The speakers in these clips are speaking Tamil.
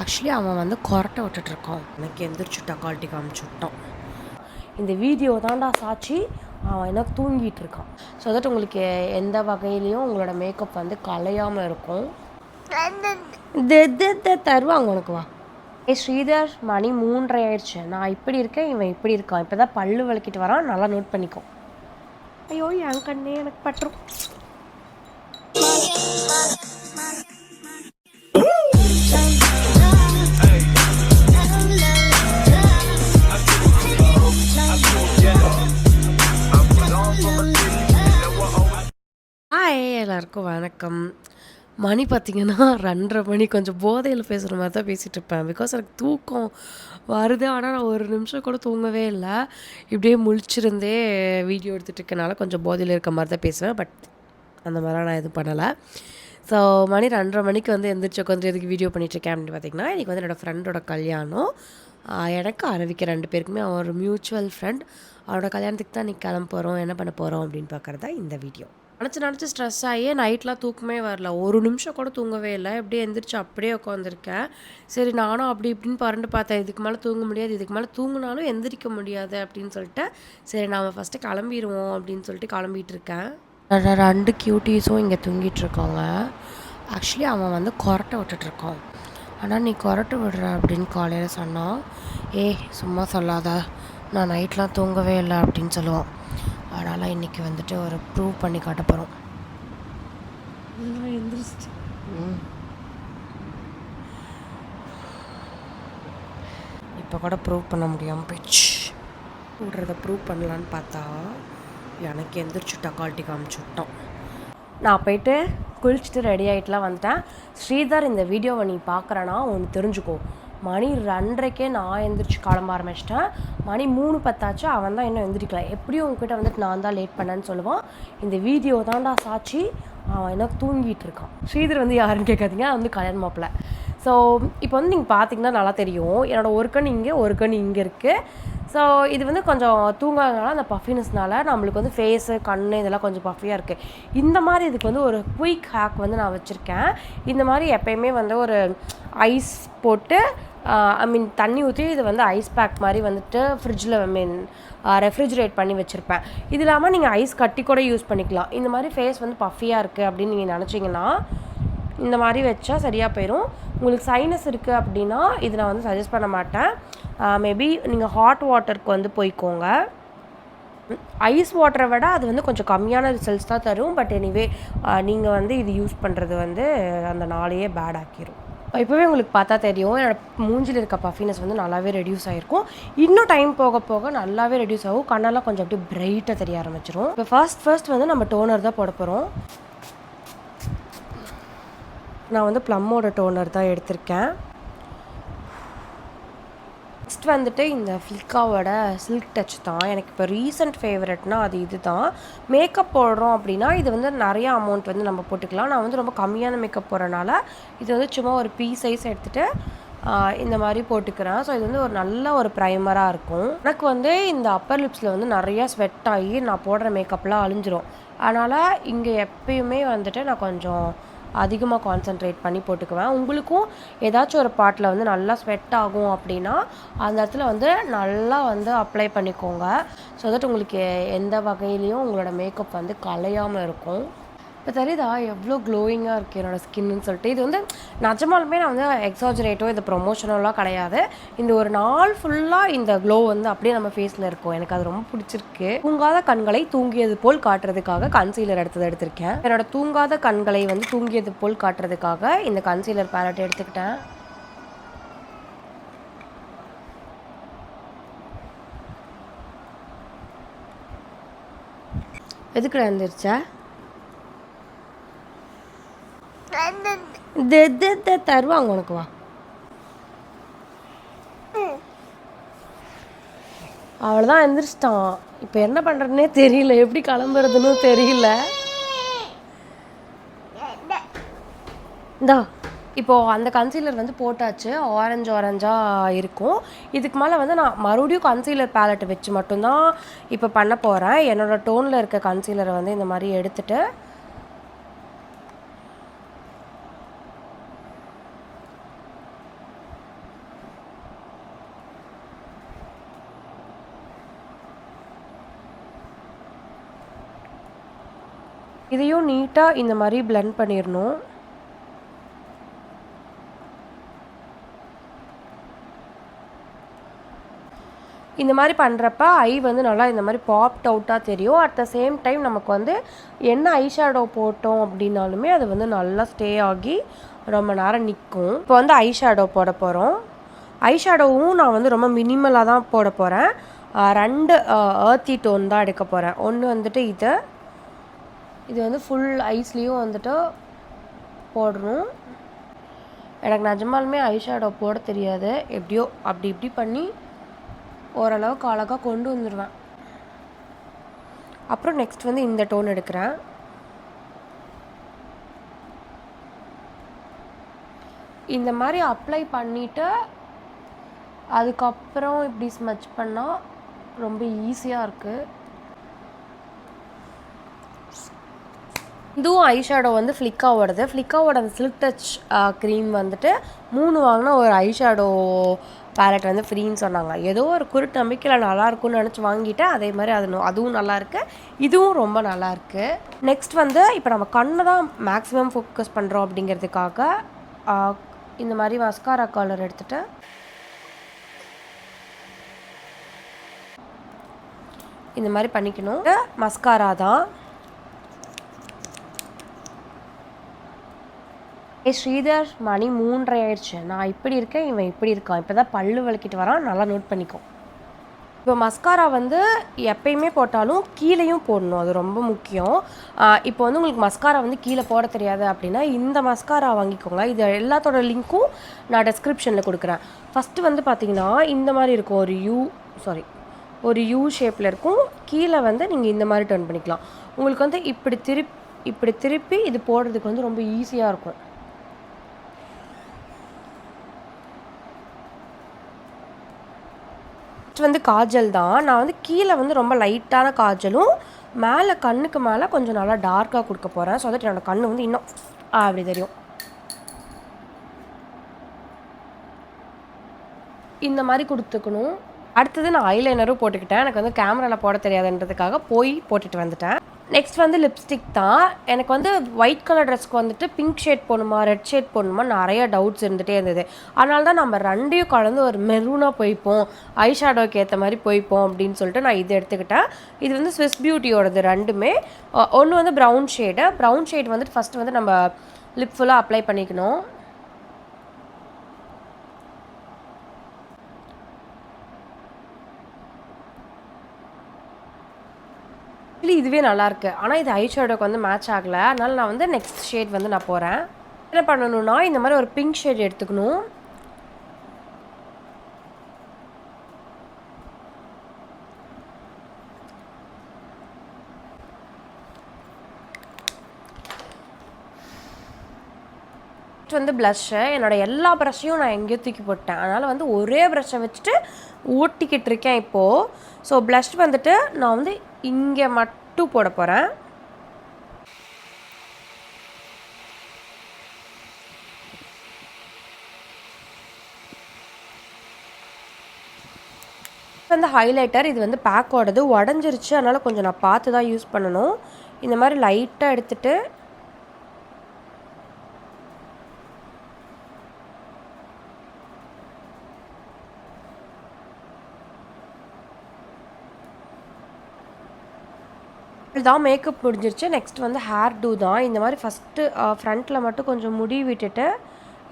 ஆக்சுவலி அவன் வந்து கொரட்டை விட்டுட்ருக்கான். எனக்கு எந்திரிச்சு டக்கால்ட்டி காமிச்சு விட்டான். இந்த வீடியோ தான்டா சாட்சி. அவன் எனக்கு தூங்கிட்டு இருக்கான். ஸோ தட் உங்களுக்கு எந்த வகையிலையும் உங்களோட மேக்கப் வந்து கலையாமல் இருக்கும். தருவாங்க உனக்கு. வா ஸ்ரீதர், மணி 3:30 ஆயிடுச்சு. நான் இப்படி இருக்கேன், இவன் இப்படி இருக்கான். இப்போ தான் பல்லு விளக்கிட்டு வரான். நல்லா நோட் பண்ணிக்கோ. ஐயோ என் கண்ணே எனக்கு பட்டுரும். எல்லாருக்கும் வணக்கம். மணி பார்த்திங்கன்னா 2:30 மணி. கொஞ்சம் போதையில் பேசுகிற மாதிரி தான் பேசிகிட்டு இருப்பேன். பிகாஸ் எனக்கு தூக்கம் வருது. ஆனால் நான் ஒரு நிமிஷம் கூட தூங்கவே இல்லை. இப்படியே முழிச்சிருந்தே வீடியோ எடுத்துகிட்டு இருக்கனால கொஞ்சம் போதையில் இருக்க மாதிரி தான் பேசுவேன். பட் அந்த மாதிரிலாம் நான் எதுவும் பண்ணலை. ஸோ மணி 2:30 மணிக்கு வந்து எந்திரிச்சு உட்காந்து எதுக்கு வீடியோ பண்ணிகிட்ருக்கேன் அப்படின்னு பார்த்திங்கன்னா, இன்றைக்கி வந்து என்னோடய ஃப்ரெண்டோட கல்யாணம். எனக்கு அரவிக்க 2 பேருக்குமே அவன் ஒரு மியூச்சுவல் ஃப்ரெண்ட். அவனோட கல்யாணத்துக்கு தான் இன்றைக்கி கிளம்ப போகிறோம், என்ன பண்ண போகிறோம் அப்படின்னு பார்க்குறது தான் இந்த வீடியோ. நினச்சி ஸ்ட்ரெஸ் ஆகி நைட்லாம் தூக்கமே வரல. ஒரு நிமிஷம் கூட தூங்கவே இல்லை. எப்படியே எந்திரிச்சு அப்படியே உட்காந்துருக்கேன். சரி நானும் அப்படி இப்படின்னு பரண்டு பார்த்தேன். இதுக்கு மேலே தூங்க முடியாது, இதுக்கு மேலே தூங்கினாலும் எந்திரிக்க முடியாது அப்படின்னு சொல்லிட்டு, சரி நாம் ஃபஸ்ட்டு கிளம்பிடுவோம் அப்படின்னு சொல்லிட்டு கிளம்பிட்டு இருக்கேன். 2 கியூட்டீஸும் இங்கே தூங்கிட்டு இருக்காங்க. ஆக்சுவலி அவன் வந்து கொரட்டை விட்டுட்ருக்கான். ஆனால் நீ கொரட்டை விடுற அப்படின்னு காலையில் சொன்னான். சும்மா சொல்லாத, நான் நைட்லாம் தூங்கவே இல்லை அப்படின்னு சொல்லுவான். அதனால் இன்றைக்கி வந்துட்டு ஒரு ப்ரூவ் பண்ணி காட்ட போகிறோம். இப்போ கூட ப்ரூவ் பண்ண முடியாமல் போயிடுச்சு. விடுறத ப்ரூவ் பண்ணலான்னு பார்த்தா எனக்கு எந்திரிச்சு டக்கால்ட்டி காமிச்சு விட்டான். நான் போயிட்டு குளிச்சுட்டு ரெடி ஆகிட்டுலாம் வந்துட்டேன். ஸ்ரீதர், இந்த வீடியோவை நீ பார்க்குறேன்னா ஒன்று தெரிஞ்சுக்கோ. மணி 2:30க்கே நான் எந்திரிச்சு கிளம்ப ஆரம்பிச்சிட்டேன். மணி 3:10 அவன் தான் இன்னும் எந்திரிக்கல. எப்படியும் உங்ககிட்ட வந்துட்டு நான் தான் லேட் பண்ணேன்னு சொல்லுவான். இந்த வீடியோ தான்டா சாட்சி. அவன் எனக்கு தூங்கிட்டு இருக்கான். ஸ்ரீதர் வந்து யாருன்னு கேட்காதீங்க, வந்து கல்யாண மாப்பிள்ளை. ஸோ இப்போ வந்து நீங்கள் பார்த்தீங்கன்னா நல்லா தெரியும். என்னோடய ஒரு கண் இங்கே, ஒரு கண் இங்கே இருக்குது. ஸோ இது வந்து கொஞ்சம் தூங்காதனால அந்த பஃபினஸ்னால நம்மளுக்கு வந்து ஃபேஸு, கண் இதெல்லாம் கொஞ்சம் பஃபியாக இருக்குது. இந்த மாதிரி இதுக்கு வந்து ஒரு குயிக் ஹேக் வந்து நான் வச்சுருக்கேன். இந்த மாதிரி எப்போயுமே வந்து ஒரு ஐஸ் போட்டு தண்ணி ஊற்றி இது வந்து ஐஸ் பேக் மாதிரி வந்துட்டு ஃப்ரிட்ஜில் ரெஃப்ரிஜிரேட் பண்ணி வச்சுருப்பேன். இது இல்லாமல் நீங்கள் ஐஸ் கட்டி கூட யூஸ் பண்ணிக்கலாம். இந்த மாதிரி ஃபேஸ் வந்து பஃபியாக இருக்குது அப்படின்னு நீங்கள் நினச்சிங்கன்னா இந்த மாதிரி வச்சா சரியாக போயிடும். உங்களுக்கு சைனஸ் இருக்குது அப்படின்னா இது நான் வந்து சஜஸ்ட் பண்ண மாட்டேன். மேபி நீங்கள் ஹாட் வாட்டருக்கு வந்து போய்க்கோங்க. ஐஸ் வாட்டரை விட அது வந்து கொஞ்சம் கம்மியான ரிசல்ட்ஸ் தான் தரும். பட் எனிவே நீங்கள் வந்து இது யூஸ் பண்ணுறது வந்து அந்த நாளையே பேட் ஆக்கிடும். இப்போவே உங்களுக்கு பார்த்தா தெரியும், என்னோடய மூஞ்சில் இருக்க பஃபினஸ் வந்து நல்லாவே ரெடியூஸ் ஆகிருக்கும். இன்னும் டைம் போக போக நல்லாவே ரெடியூஸ் ஆகும். கண்ணெல்லாம் கொஞ்சம் அப்படியே பிரைட்டாக தெரிய ஆரம்பிச்சிடும். இப்போ ஃபர்ஸ்ட் வந்து நம்ம டோனர் தான் போட போகிறோம். நான் வந்து ப்ளம்மோட டோனர் தான் எடுத்திருக்கேன். நெக்ஸ்ட் வந்துட்டு இந்த ஃபில்காவோட சில்க் டச் தான் எனக்கு இப்போ ரீசெண்ட் ஃபேவரட்னால் அது இது தான். மேக்கப் போடுறோம் அப்படின்னா இது வந்து நிறையா அமௌண்ட் வந்து நம்ம போட்டுக்கலாம். நான் வந்து ரொம்ப கம்மியான மேக்கப் போடுறனால இது வந்து சும்மா ஒரு பீ சைஸ் எடுத்துகிட்டு இந்த மாதிரி போட்டுக்கிறேன். ஸோ இது வந்து ஒரு நல்ல ஒரு ப்ரைமராக இருக்கும். எனக்கு வந்து இந்த அப்பர் லிப்ஸில் வந்து நிறையா ஸ்வெட் ஆகி நான் போடுற மேக்கப்லாம் அழிஞ்சிரும். அதனால் இங்கே எப்பயுமே வந்துட்டு நான் கொஞ்சம் அதிகமாக கான்சென்ட்ரேட் பண்ணி போட்டுக்குவேன். உங்களுக்கும் ஏதாச்சும் ஒரு பார்ட்டில் வந்து நல்லா ஸ்வெட் ஆகும் அப்படின்னா அந்த இடத்துல வந்து நல்லா வந்து அப்ளை பண்ணிக்கோங்க. ஸோ தட் உங்களுக்கு எந்த வகையிலையும் உங்களோட மேக்கப் வந்து கலையாமல் இருக்கும். இப்போ தெரியுதா எவ்வளோ க்ளோயிங்காக இருக்குது என்னோடய ஸ்கின்னு சொல்லிட்டு. இது வந்து நிஜமாலுமே நான் வந்து எக்ஸாஜரேட்டோ இது ப்ரொமோஷனோலாம் கிடையாது. இந்த ஒரு நாள் ஃபுல்லாக இந்த க்ளோ வந்து அப்படியே நம்ம ஃபேஸில் இருக்கும். எனக்கு அது ரொம்ப பிடிச்சிருக்கு. தூங்காத கண்களை தூங்கியது போல் காட்டுறதுக்காக கன்சீலர் எடுத்திருக்கேன். என்னோட தூங்காத கண்களை வந்து தூங்கியது போல் காட்டுறதுக்காக இந்த கன்சீலர் பேலட் எடுத்துக்கிட்டேன். எதுக்கு எழுந்திரிச்சா? தருவாங்க உனக்கு. வா அவ்வளோதான் எந்திரிச்சிட்டான். இப்போ என்ன பண்ணுறதுனே தெரியல, எப்படி கிளம்புறதுன்னு தெரியல. இந்தா இப்போது அந்த கன்சீலர் வந்து போட்டாச்சு. ஆரஞ்சாக இருக்கும். இதுக்கு மேலே வந்து நான் மறுபடியும் கன்சீலர் பேலட் வச்சு மட்டும்தான் இப்போ பண்ண போகிறேன். என்னோடய டோனில் இருக்க கன்சீலரை வந்து இந்த மாதிரி எடுத்துகிட்டு இதையும் நீட்டாக இந்த மாதிரி பிளெண்ட் பண்ணிடணும். இந்த மாதிரி பண்ணுறப்ப ஐ வந்து நல்லா இந்த மாதிரி பாப்ட் அவுட்டாக தெரியும். அட் த சேம் டைம் நமக்கு வந்து என்ன ஐ ஷேடோ போட்டோம் அப்படின்னாலுமே அது வந்து நல்லா ஸ்டே ஆகி ரொம்ப நேரம் நிற்கும். இப்போ வந்து ஐ ஷேடோ போட போகிறோம். ஐ ஷேடோவும் நான் வந்து ரொம்ப மினிமலாக தான் போட போகிறேன். 2 ஏர்த்தி டோன் தான் எடுக்க போகிறேன். ஒன்று வந்துட்டு இது வந்து ஃபுல் ஐஸ்லேயும் வந்துட்டு போடணும். எனக்கு நிஜமாலுமே ஐ ஷேடோ போட தெரியாது. எப்படியோ அப்படி இப்படி பண்ணி ஓரளவுக்கு அழகாக கொண்டு வந்துடுவேன். அப்புறம் நெக்ஸ்ட் வந்து இந்த டோன் எடுக்கிறேன். இந்த மாதிரி அப்ளை பண்ணிவிட்டு அதுக்கப்புறம் இப்படி ஸ்மச் பண்ணால் ரொம்ப ஈஸியாக இருக்குது. இதுவும் ஐ ஷேடோ வந்து ஃப்ளிக்காவோடது. ஃப்ளிக்காவோட அந்த சில்க் டச் க்ரீம் வந்துட்டு 3 வாங்கினா ஒரு ஐ ஷேடோ பேலட் வந்து ஃப்ரீன்னு சொன்னாங்க. ஏதோ ஒரு குருட்டு நம்பிக்கையில் நல்லாயிருக்குன்னு நினச்சி வாங்கிட்டேன். அதே மாதிரி அதுவும் நல்லாயிருக்கு, இதுவும் ரொம்ப நல்லாயிருக்கு. நெக்ஸ்ட் வந்து இப்போ நம்ம கண்ணை தான் மேக்ஸிமம் ஃபோக்கஸ் பண்ணுறோம் அப்படிங்கிறதுக்காக இந்த மாதிரி மஸ்காரா கலர் எடுத்துகிட்டு இந்த மாதிரி பண்ணிக்கணும். மஸ்காரா தான். ஸ்ரீதர் மணி 3:30 ஆயிடுச்சு. நான் இப்படி இருக்கேன், இவன் இப்படி இருக்கான். இப்போ தான் பல்லு விளக்கிட்டு வரான். நல்லா நோட் பண்ணிக்கோ. இப்போ மஸ்காரா வந்து எப்பயுமே போட்டாலும் கீழேயும் போடணும், அது ரொம்ப முக்கியம். இப்போ வந்து உங்களுக்கு மஸ்காரா வந்து கீழே போட தெரியாது அப்படின்னா இந்த மஸ்காரா வாங்கிக்கோங்க. இது எல்லாத்தோட லிங்க்கும் நான் டெஸ்கிரிப்ஷனில் கொடுக்குறேன். ஃபஸ்ட்டு வந்து பார்த்தீங்கன்னா இந்த மாதிரி இருக்கும், ஒரு யூ ஷேப்பில் இருக்கும். கீழே வந்து நீங்கள் இந்த மாதிரி டர்ன் பண்ணிக்கலாம். உங்களுக்கு வந்து இப்படி திருப்பி இது போடுறதுக்கு வந்து ரொம்ப ஈஸியாக இருக்கும். வந்து காஜல் தான். நான் வந்து கீழே வந்து ரொம்ப லைட்டான காஜலும் மேலே கண்ணுக்கு மேலே கொஞ்சம் நல்லா டார்க்காக கொடுக்க போகிறேன். ஸோ தட் என்னோடய கண்ணு வந்து இன்னும் அப்படி தெரியும். இந்த மாதிரி கொடுத்துக்கணும். அடுத்தது நான் ஐலைனரும் போட்டுக்கிட்டேன். எனக்கு வந்து கேமராவில் போட தெரியாதுன்றதுக்காக போட்டுட்டு வந்துட்டேன். நெக்ஸ்ட் வந்து லிப்ஸ்டிக் தான். எனக்கு வந்து ஒயிட் கலர் ட்ரெஸ்க்கு வந்துட்டு பிங்க் ஷேட் போடணுமா ரெட் ஷேட் போடணுமா நிறைய டவுட்ஸ் இருந்துகிட்டே இருந்தது. அதனால தான் நம்ம ரெண்டையும் கலந்து ஒரு மெரூனாக போய்ப்போம், ஐ ஷேடோக்கு ஏற்ற மாதிரி போய்ப்போம் அப்படின்னு சொல்லிட்டு நான் இது எடுத்துக்கிட்டேன். இது வந்து ஸ்விஸ் பியூட்டியோடது ரெண்டுமே. ஒன்று வந்து ப்ரௌன் ஷேட் வந்துட்டு ஃபஸ்ட்டு வந்து நம்ம லிப் ஃபுல்லாக அப்ளை பண்ணிக்கணும். இதுவே நல்லாயிருக்கு. ஆனால் இது ஐ ஷேடோக்கு வந்து மேட்ச் ஆகலை. அதனால் நான் வந்து நெக்ஸ்ட் ஷேட் வந்து நான் போகிறேன். என்ன பண்ணணும்னா இந்த மாதிரி ஒரு பிங்க் ஷேட் எடுத்துக்கணும். வந்து ப்ளஷ்ஷு என்னோட எல்லா ப்ரஷ்ஷையும் நான் எங்கேயோ தூக்கி போட்டேன். அதனால் வந்து ஒரே ப்ரஷ்ஷை வச்சுட்டு ஓட்டிக்கிட்டு இருக்கேன் இப்போது. ஸோ ப்ளஷ் வந்துட்டு நான் வந்து இங்கே மட்டும் போட போகிறேன். வந்து ஹைலைட்டர் இது வந்து பேக்கோடது உடஞ்சிருச்சு. அதனால் கொஞ்சம் நான் பார்த்து தான் யூஸ் பண்ணணும். இந்த மாதிரி லைட்டாக எடுத்துகிட்டு தான் மேக்கப் முடிஞ்சிருச்சு. நெக்ஸ்ட் வந்து ஹேர் டூ தான். இந்த மாதிரி ஃபஸ்ட்டு ஃப்ரண்ட்டில் மட்டும் கொஞ்சம் முடி விட்டுட்டு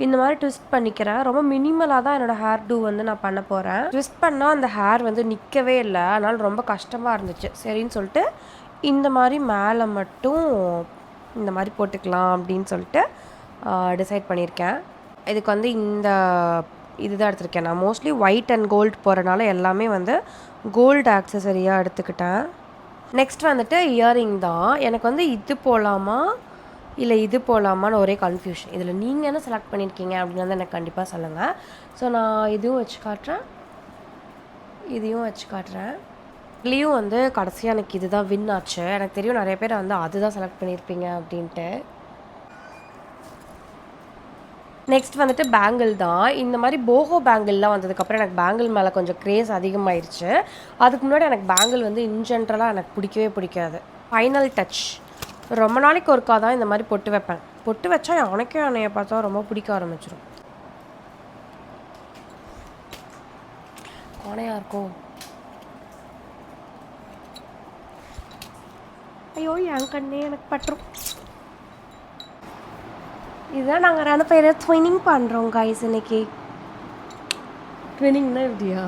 இந்த மாதிரி ட்விஸ்ட் பண்ணிக்கிறேன். ரொம்ப மினிமலாக தான் என்னோடய ஹேர் டூ வந்து நான் பண்ண போகிறேன். ட்விஸ்ட் பண்ணால் அந்த ஹேர் வந்து நிற்கவே இல்லை. அதனால் ரொம்ப கஷ்டமாக இருந்துச்சு. சரின்னு சொல்லிட்டு இந்த மாதிரி மேலே மட்டும் இந்த மாதிரி போட்டுக்கலாம் அப்படின்னு சொல்லிட்டு டிசைட் பண்ணியிருக்கேன். இதுக்கு வந்து இந்த இதுதான் எடுத்திருக்கேன். நான் மோஸ்ட்லி ஒயிட் அண்ட் கோல்டு போகிறனால எல்லாமே வந்து கோல்டு ஆக்சசரியாக எடுத்துக்கிட்டேன். நெக்ஸ்ட் வந்துட்டு இயரிங் தான். எனக்கு வந்து இது போகலாமா இல்லை இது போகலாமான்னு ஒரே கன்ஃபியூஷன். இதில் நீங்கள் என்ன செலக்ட் பண்ணியிருக்கீங்க அப்படின்னு வந்து எனக்கு கண்டிப்பாக சொல்லுங்கள். ஸோ நான் இதுவும் வச்சு காட்டுறேன், இதையும் வச்சு காட்டுறேன். இதுலேயும் வந்து கடைசியாக எனக்கு இது தான் வின் ஆச்சு. எனக்கு தெரியும் நிறைய பேர் வந்து அதுதான் செலக்ட் பண்ணியிருப்பீங்க அப்படின்ட்டு. நெக்ஸ்ட் வந்துட்டு பேங்கிள் தான். இந்த மாதிரி போஹோ பேங்கிள்லாம் வந்ததுக்கப்புறம் எனக்கு பேங்கிள் மேலே கொஞ்சம் க்ரேஸ் அதிகமாகிடுச்சு. அதுக்கு முன்னாடி எனக்கு பேங்கிள் வந்து இன் ஜென்ரலாக எனக்கு பிடிக்கவே பிடிக்காது. ஃபைனல் டச் ரொம்ப நாளைக்கு ஒருக்கா தான் இந்த மாதிரி பொட்டு வைப்பேன். பொட்டு வச்சா எனக்கே என்னைய பார்த்தா ரொம்ப பிடிக்க ஆரம்பிச்சிடும். கோணையா இருக்கும். ஐயோ என் கண்ணே எனக்கு பட்டுரும். இதுதான் நாங்கள் 2 பேரும் ட்வினிங் பண்ணுறோம் கைஸ் இன்னைக்கு. ட்வினிங்னா எப்படியா?